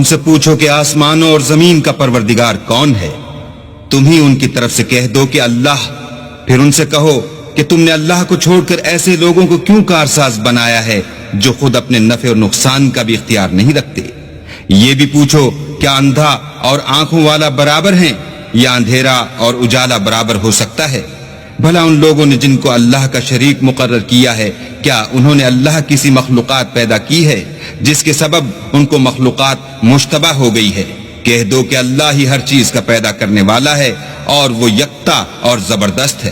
سے پوچھو کہ آسمانوں اور زمین کا پروردگار کون ہے؟ تم ہی ان کی طرف سے کہہ دو کہ اللہ۔ پھر ان سے کہو کہ تم نے اللہ کو چھوڑ کر ایسے لوگوں کو کیوں کارساز بنایا ہے جو خود اپنے نفع اور نقصان کا بھی اختیار نہیں رکھتے؟ یہ بھی پوچھو کیا اندھا اور آنکھوں والا برابر ہیں یا اندھیرا اور اجالا برابر ہو سکتا ہے؟ بھلا ان لوگوں نے جن کو اللہ کا شریک مقرر کیا ہے، کیا انہوں نے اللہ کی سی مخلوقات پیدا کی ہے جس کے سبب ان کو مخلوقات مشتبہ ہو گئی ہے؟ کہہ دو کہ اللہ ہی ہر چیز کا پیدا کرنے والا ہے اور وہ یکتا اور زبردست ہے۔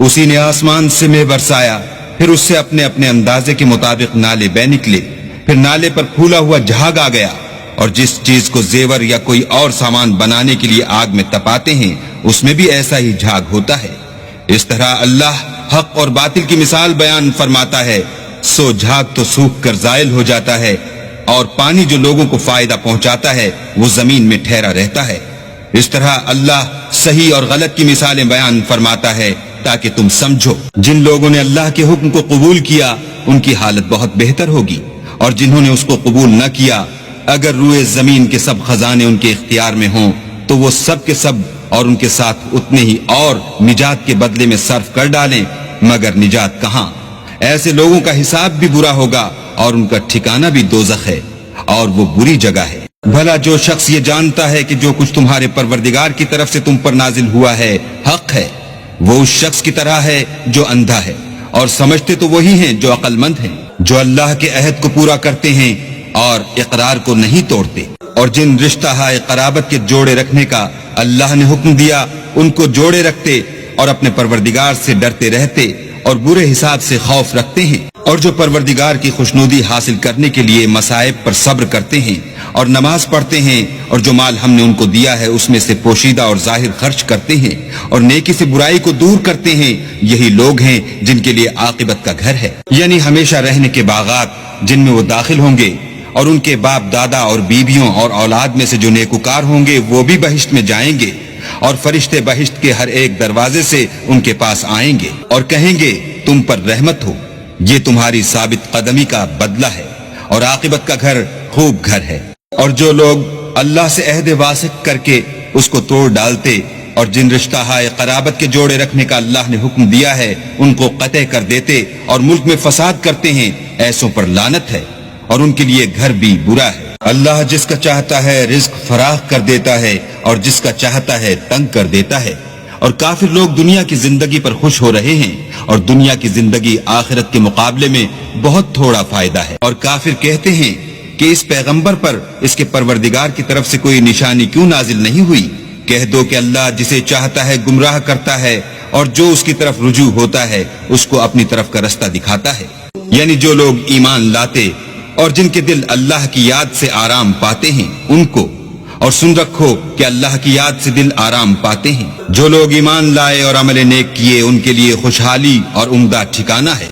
اسی نے آسمان سے مے برسایا، پھر اس سے اپنے اپنے اندازے کے مطابق نالے بہ نکلے، پھر نالے پر پھولا ہوا جھاگ آ گیا، اور جس چیز کو زیور یا کوئی اور سامان بنانے کے لیے آگ میں تپاتے ہیں اس میں بھی ایسا ہی جھاگ ہوتا ہے۔ اس طرح اللہ حق اور باطل کی مثال بیان فرماتا ہے، سو جھاگ تو سوکھ کر زائل ہو جاتا ہے، اور پانی جو لوگوں کو فائدہ پہنچاتا ہے وہ زمین میں ٹھہرا رہتا ہے۔ اس طرح اللہ صحیح اور غلط کی مثالیں بیان فرماتا ہے تاکہ تم سمجھو۔ جن لوگوں نے اللہ کے حکم کو قبول کیا ان کی حالت بہت بہتر ہوگی، اور جنہوں نے اس کو قبول نہ کیا، اگر روئے زمین کے سب خزانے ان کے اختیار میں ہوں تو وہ سب کے سب اور ان کے ساتھ اتنے ہی اور نجات کے بدلے میں صرف کر ڈالیں، مگر نجات کہاں؟ ایسے لوگوں کا حساب بھی برا ہوگا اور ان کا ٹھکانہ بھی دوزخ ہے، اور وہ بری جگہ ہے۔ بھلا جو شخص یہ جانتا ہے کہ جو کچھ تمہارے پروردگار کی طرف سے تم پر نازل ہوا ہے حق ہے، وہ اس شخص کی طرح ہے جو اندھا ہے، اور سمجھتے تو وہی ہیں جو عقل مند ہیں، جو اللہ کے عہد کو پورا کرتے ہیں اور اقرار کو نہیں توڑتے۔ اور جن رشتہ ہائے قرابت کے جوڑے رکھنے کا اللہ نے حکم دیا ان کو جوڑے رکھتے اور اپنے پروردگار سے ڈرتے رہتے اور برے حساب سے خوف رکھتے ہیں، اور جو پروردگار کی خوشنودی حاصل کرنے کے لیے مصائب پر صبر کرتے ہیں اور نماز پڑھتے ہیں، اور جو مال ہم نے ان کو دیا ہے اس میں سے پوشیدہ اور ظاہر خرچ کرتے ہیں اور نیکی سے برائی کو دور کرتے ہیں، یہی لوگ ہیں جن کے لیے عاقبت کا گھر ہے، یعنی ہمیشہ رہنے کے باغات جن میں وہ داخل ہوں گے، اور ان کے باپ دادا اور بیویوں اور اولاد میں سے جو نیکوکار ہوں گے وہ بھی بہشت میں جائیں گے، اور فرشتے بہشت کے ہر ایک دروازے سے ان کے پاس آئیں گے اور کہیں گے تم پر رحمت ہو، یہ تمہاری ثابت قدمی کا بدلہ ہے، اور عاقبت کا گھر خوب گھر ہے۔ اور جو لوگ اللہ سے عہد واثق کر کے اس کو توڑ ڈالتے اور جن رشتہ ہائے قرابت کے جوڑے رکھنے کا اللہ نے حکم دیا ہے ان کو قطع کر دیتے اور ملک میں فساد کرتے ہیں، ایسوں پر لعنت ہے، اور ان کے لیے گھر بھی برا ہے۔ اللہ جس کا چاہتا ہے رزق فراخ کر دیتا ہے اور جس کا چاہتا ہے تنگ کر دیتا ہے، اور کافر لوگ دنیا کی زندگی پر خوش ہو رہے ہیں اور دنیا کی زندگی آخرت کے مقابلے میں بہت تھوڑا فائدہ ہے۔ اور کافر کہتے ہیں کہ اس پیغمبر پر اس کے پروردگار کی طرف سے کوئی نشانی کیوں نازل نہیں ہوئی؟ کہہ دو کہ اللہ جسے چاہتا ہے گمراہ کرتا ہے، اور جو اس کی طرف رجوع ہوتا ہے اس کو اپنی طرف کا رستہ دکھاتا ہے۔ یعنی جو لوگ ایمان لاتے اور جن کے دل اللہ کی یاد سے آرام پاتے ہیں ان کو، اور سن رکھو کہ اللہ کی یاد سے دل آرام پاتے ہیں۔ جو لوگ ایمان لائے اور عمل نیک کیے ان کے لیے خوشحالی اور عمدہ ٹھکانہ ہے۔